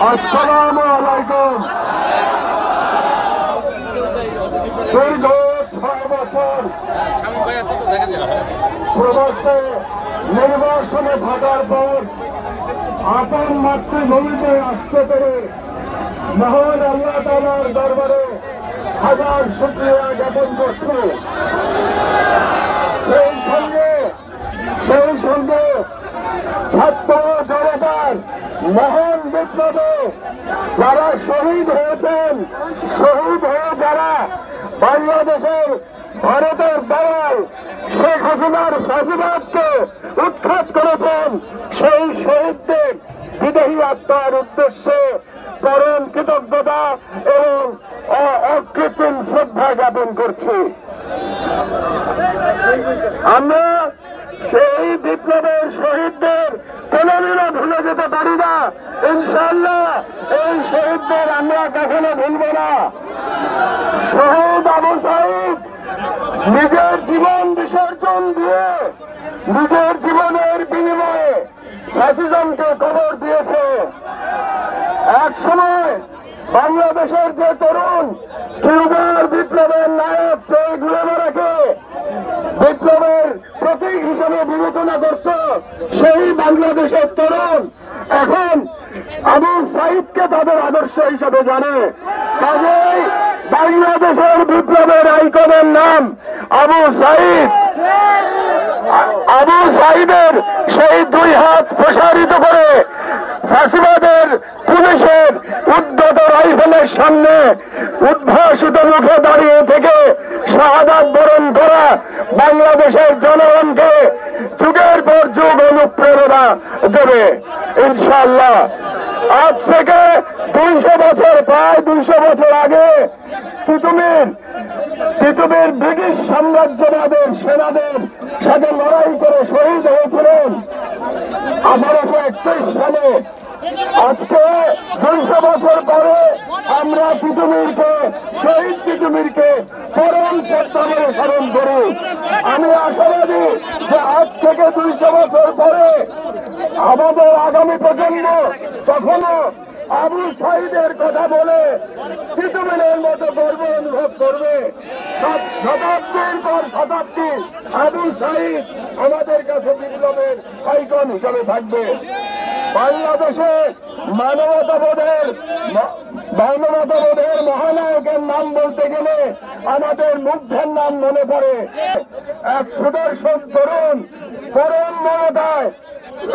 আসসালামু আলাইকুম। দীর্ঘ 6 বছর প্রবাসে নির্বাসনে থাকার পর আপন মাতৃভূমিতে আসতে পেরে মহান আল্লাহ তাআলার দরবারে হাজার শুকরিয়া জ্ঞাপন করছি। সেই সঙ্গে ছাত্র জনতার মহান বিপ্লবে যারা শহীদ হয়েছেন, শহীদ হয়ে যারা বাংলাদেশের ভারতের দালাল শেখ হাসিনার ফ্যাসিবাদকে উৎখাত করেছেন, সেই শহীদদের বিদেহী আত্মার উদ্দেশ্যে পরম কৃতজ্ঞতা এবং অকৃত্রিম শ্রদ্ধা জ্ঞাপন করছি। আমরা সেই বিপ্লবের শহীদদের কোনদিনও ভুলে যেতে পারি না। ইনশাআল্লাহ এই শহীদদের আমরা কখনো ভুলব না। শহীদ আবু সাঈদ নিজের জীবন বিসর্জন দিয়ে নিজের জীবনের বিনিময়ে ফ্যাসিজমকে কবর দিয়েছে। এক সময় বাংলাদেশের যে তরুণ কিউবার বিপ্লবের নায়ক চে গুয়েভারাকে বিপ্লবের প্রতীক হিসেবে বিবেচনা করত, সেই বাংলাদেশের তরুণ এখন আবু সাঈদকে তাদের আদর্শ হিসেবে জানে। কাজেই বাংলাদেশের বিপ্লবের আইকনের নাম আবু সাঈদ। আবু সাঈদের সেই 2 হাত প্রসারিত করে ফ্যাসিবাদের পুলিশের উদ্ধত রাইফেলের সামনে উদ্ভাসিত মুখে দাঁড়িয়ে থেকে শাহাদাত বরণ করা বাংলাদেশের জনগণকে যুগের পর যুগ অনুপ্রেরণা দেবে ইনশাআল্লাহ। আজ থেকে 200 বছর, প্রায় 200 বছর আগে তিতুমির ব্রিটিশ সাম্রাজ্যবাদের সেনাদের সাথে লড়াই করে শহীদ হয়েছিলেন 1831 সালে। আজকে 200 বছর পরে আমরা শহীদ তিতুমিরকে পরম শ্রদ্ধাভরে স্মরণ করি। আমি আশাবাদী যে আজ থেকে 200 বছর পরে আমাদের আগামী প্রজন্ম কখনো আবু সাঈদের কথা বলে তিতুমিরের মতো গর্ব অনুভব করবে। শতাব্দীর পর শতাব্দী আবু সাঈদ আমাদের কাছে বিপ্লবের আইকন হিসাবে থাকবে। বাংলাদেশে মানবতাবোধের মহানায়কের নাম বলতে গেলে আমাদের মুগ্ধের নাম মনে পড়ে। এক সুদর্শন তরুণ পরম মমতায়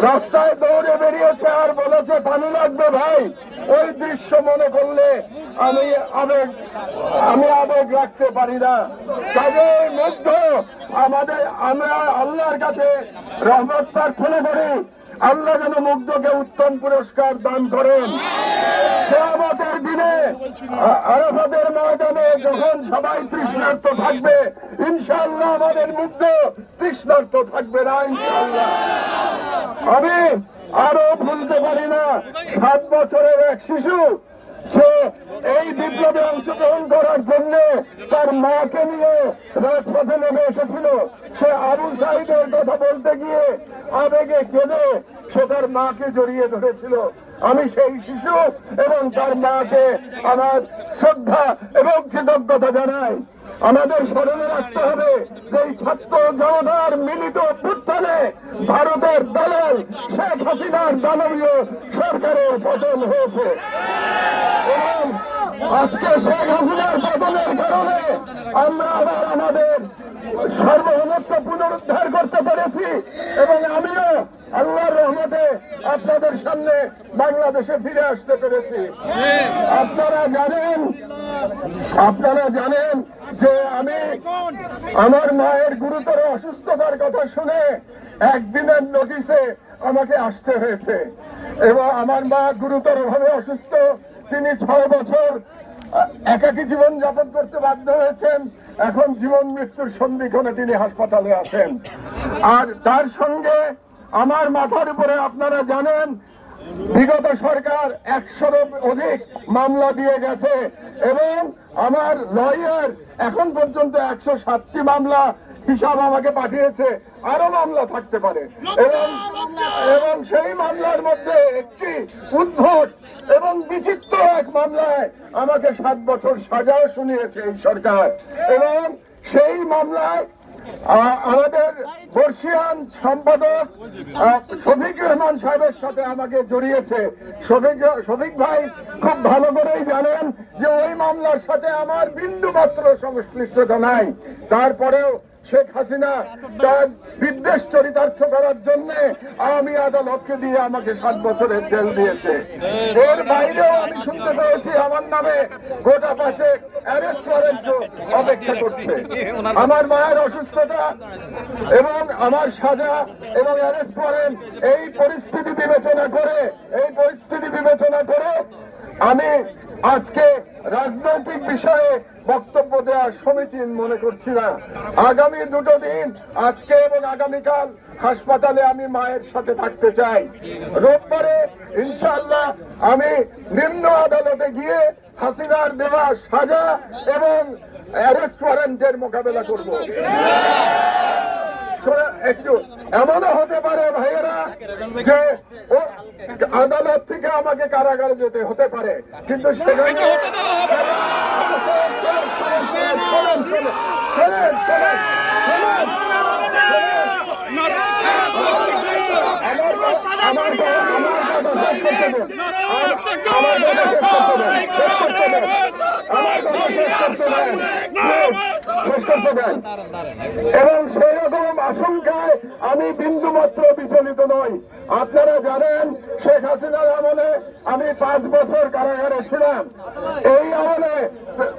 রাস্তায় দৌড়ে বেরিয়েছে আর বলেছে পানি লাগবে ভাই। ওই দৃশ্য মনে করলে আমি আবেগ রাখতে পারি না। তবে মুগ্ধ আমরা আল্লাহর কাছে রহমত প্রার্থনা করি, আল্লাহ যেন মুগ্ধকে উত্তম পুরস্কার দান করেন। কিয়ামতের দিনে আরাফাতের ময়দানে যখন সবাই তৃষ্ণার্ত থাকবে, ইনশাআল্লাহ আমাদের মুগ্ধ তৃষ্ণার্ত থাকবে না ইনশাআল্লাহ। আমি আরো ভুলতে পারি না 7 বছরের এক শিশু সে এই বিপ্লবে অংশগ্রহণ করার জন্য তার মাকে নিয়ে রাজপথে নেমে এসেছিল। সে আবু সাঈদের কথা বলতে গিয়ে আবেগে কেঁদে সে তার মাকে জড়িয়ে ধরেছিল। আমি সেই শিশু এবং তার মাকে আমার শ্রদ্ধা এবং কৃতজ্ঞতা জানাই। আমাদের স্মরণে রাখতে হবে যে এই ছাত্র জনতার মিলিত অভ্যুত্থানে ভারতের দালাল শেখ হাসিনার দানবীয় সরকারের পতন হয়েছে এবং আজকে শেখ হাসিনার পতনের কারণে আমরা আবার আমাদের সার্বভৌমত্ব পুনরুদ্ধার করতে পেরেছি এবং আমিও আল্লাহর রহমতে আপনাদের সামনে বাংলাদেশে ফিরে আসতে পেরেছি। আপনারা জানেন যে আমি আমার মায়ের গুরুতর অসুস্থতার কথা শুনে একদিনের নোটিশে আমাকে আসতে হয়েছে এবং আমার মা গুরুতরভাবে অসুস্থ। তিনি 6 বছর একাকী জীবন যাপন করতে বাধ্য হয়েছেন। এখন জীবন মৃত্যুর সন্ধিক্ষণে তিনি হাসপাতালে আছেন। আর তার সঙ্গে আমার মাথার উপরে আপনারা জানেন বিগত সরকার 100-এরও অধিক মামলা দিয়ে গেছে এবং আমার লয়ার এখন পর্যন্ত 107টি মামলা হিসাব আমাকে পাঠিয়েছে। আরো মামলা থাকতে পারে এবং সেই মামলার মধ্যে একটি উদ্ভট এবং বিচিত্র এক মামলায় আমাকে 7 বছর সাজাও শুনিয়েছে এই সরকার। এবং সেই মামলায় আমাদের বর্ষিয়ান সম্পাদক শফিক রহমান সাহেবের সাথে আমাকে জড়িয়েছে। শফিক ভাই খুব ভালো করেই জানেন যে ওই মামলার সাথে আমার বিন্দু মাত্র সংশ্লিষ্টতা নাই। তারপরেও শেখ হাসিনা তার বিদ্বেষ চরিতার্থ করার জন্য আমি আদালতকে দিয়ে আমাকে 7 বছরের জেল দিয়েছে। এর বাইরেও আমি শুনতে পেয়েছি আমার নামে গোটা 5 অ্যারেস্ট ওয়ারেন্ট অপেক্ষা করছে। আমার মায়ের অসুস্থতা এবং আমার সাজা এবং অ্যারেস্ট ওয়ারেন্ট এই পরিস্থিতি বিবেচনা করে আমি আজকে রাজনৈতিক বিষয়ে বক্তব্য দেওয়া সমীচীন মনে করছি না। আগামী 2 দিন, আজকে এবং আগামীকাল হাসপাতালে আমি মায়ের সাথে থাকতে চাই। রোববারে ইনশাআল্লাহ আমি নিম্ন আদালতে গিয়ে হাসিনার দেওয়া সাজা এবং অ্যারেস্ট ওয়ারেন্টের মোকাবেলা করব। একটু এমনও হতে পারে ভাইয়েরা যে আদালত থেকে আমাকে কারাগারে যেতে হতে পারে, কিন্তু সেখানে এবং সেই রকম আশঙ্কায় আমি বিন্দুমাত্র বিচলিত নই। আপনারা জানেন শেখ হাসিনার আমলে আমি 5 বছর কারাগারে ছিলাম। এই আমলে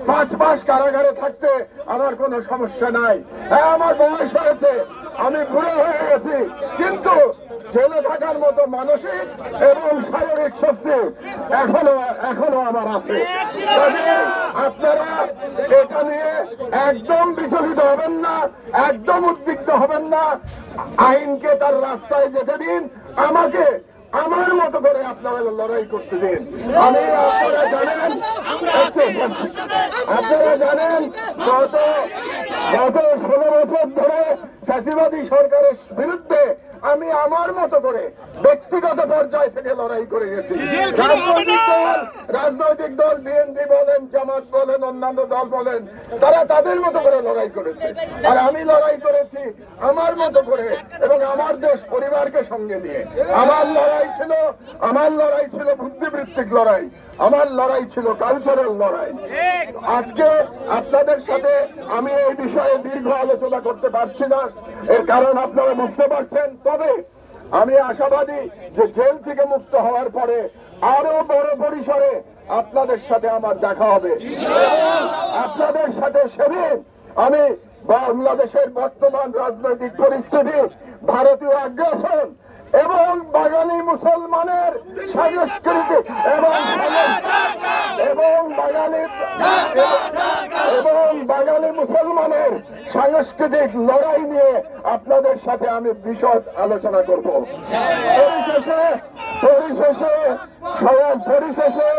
5 মাস কারাগারে থাকতে আমার কোনো সমস্যা নাই। হ্যাঁ, আমার বয়স হয়েছে, আমি বুড়ো হয়ে গেছি, কিন্তু জেলে থাকার মতো মানসিক এবং শারীরিক শক্তি এখনো আমার আছে। আপনারা এটা নিয়ে একদম বিচলিত হবেন না, একদম উদ্বিগ্ন হবেন না। আইনকে তার রাস্তায় যেতে দিন, আমাকে আমার মতো করে আপনারা লড়াই করতে দিন। আপনারা জানেন গত 16 বছর ধরে ফ্যাসিবাদী সরকারের বিরুদ্ধে আমি আমার মতো করে ব্যক্তিগত পর্যায় থেকে লড়াই করে গেছি। রাজনৈতিক দল বিএনপি বলেন, জামাত বলেন, অন্যান্য দল বলেন, তারা তাদের মতো করে লড়াই করেছে, আর আমি লড়াই করেছি আমার মতো করে এবং আমার দেশ পরিবারকে সঙ্গে নিয়ে। আমার লড়াই ছিল বুদ্ধিবৃত্তিক লড়াই, আমার লড়াই ছিল কালচারাল লড়াই। আজকে আপনাদের সাথে আমি এই বিষয়ে দীর্ঘ আলোচনা করতে পারছি না, এর কারণ আপনারা বুঝতে পারছেন। তবে আমি আশাবাদী যে জেল থেকে মুক্ত হওয়ার পরে আরো বড় পরিসরে আপনাদের সাথে আমার দেখা হবে। আপনাদের সাথে সেদিন আমি বাংলাদেশের বর্তমান রাজনৈতিক পরিস্থিতি, ভারতীয় আগ্রাসন এবং বাঙালি মুসলমানের সংস্কৃতি এবং বাঙালি মুসলমানের সাংস্কৃতিক লড়াই নিয়ে আপনাদের সাথে আমি বিশদ আলোচনা করব। পরিশেষে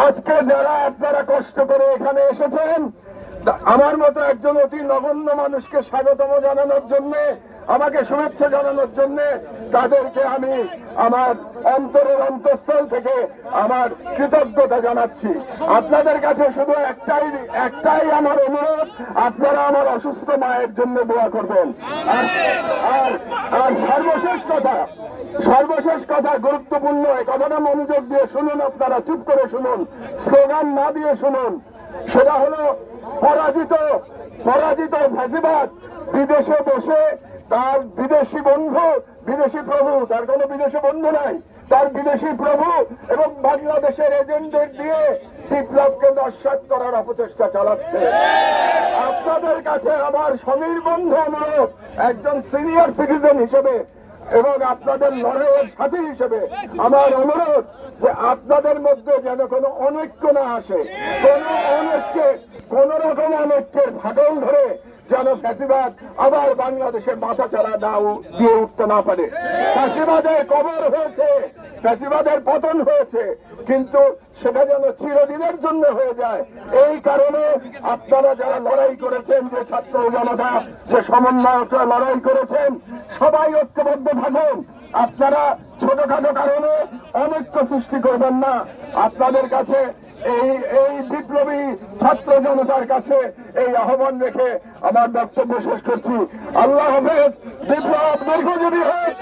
আজকে যারা আপনারা কষ্ট করে এখানে এসেছেন, আমার মতো একজন অতি নগণ্য মানুষকে স্বাগতম জানানোর জন্য, আমাকে শুভেচ্ছা জানানোর জন্য তাদেরকে আমি আমার অন্তরের অন্তঃস্থল থেকে আমার কৃতজ্ঞতা জানাচ্ছি। আপনাদের কাছে শুধু একটাই আমার অনুরোধ, আপনারা আমার অসুস্থ মায়ের জন্য দোয়া করবেন। আর সর্বশেষ কথা গুরুত্বপূর্ণ, এই কথাটা মনোযোগ দিয়ে শুনুন, আপনারা চুপ করে শুনুন, স্লোগান না দিয়ে শুনুন। সেটা হলো পরাজিত ফ্যাসিবাদ বিদেশে বসে তার বিদেশি বন্ধু, বিদেশি প্রভু, তার কোনো বিদেশি বন্ধু নাই, তার বিদেশি প্রভু এবং বাংলাদেশের এজেন্টদের দিয়ে বিপ্লবকে নস্যাৎ করার অপচেষ্টা চালাচ্ছে। আপনাদের কাছে আমার সনির্বন্ধ অনুরোধ, একজন সিনিয়র সিটিজেন হিসেবে এবং আপনাদের লড়াইয়ের সাথী হিসেবে আমার অনুরোধ যে আপনাদের মধ্যে যেন কোনো অনৈক্য না আসে, কোন রকম অনৈক্যের ফাটল ধরে যেন ফ্যাসিবাদ আবার বাংলাদেশের মাথা চালা দিয়ে উঠতে না পারে। ফ্যাসিবাদের কবর হয়েছে, ফ্যাসিবাদের পতন হয়েছে, কিন্তু সেটা যেন চিরদিনের জন্য হয়ে যায়। এই কারণে আপনারা যারা লড়াই করেছেন, যে ছাত্র জনতা, যে সমন্বয়করা লড়াই করেছেন, সবাই ঐক্যবদ্ধ থাকুন। আপনারা ছোটখাটো কারণে অনৈক্য সৃষ্টি করবেন না। আপনাদের কাছে এই বিপ্লবী ছাত্র জনতার কাছে এই আহ্বান রেখে আমার বক্তব্য শেষ করছি। আল্লাহ হাফেজ। বিপ্লব দীর্ঘজীবী হোক।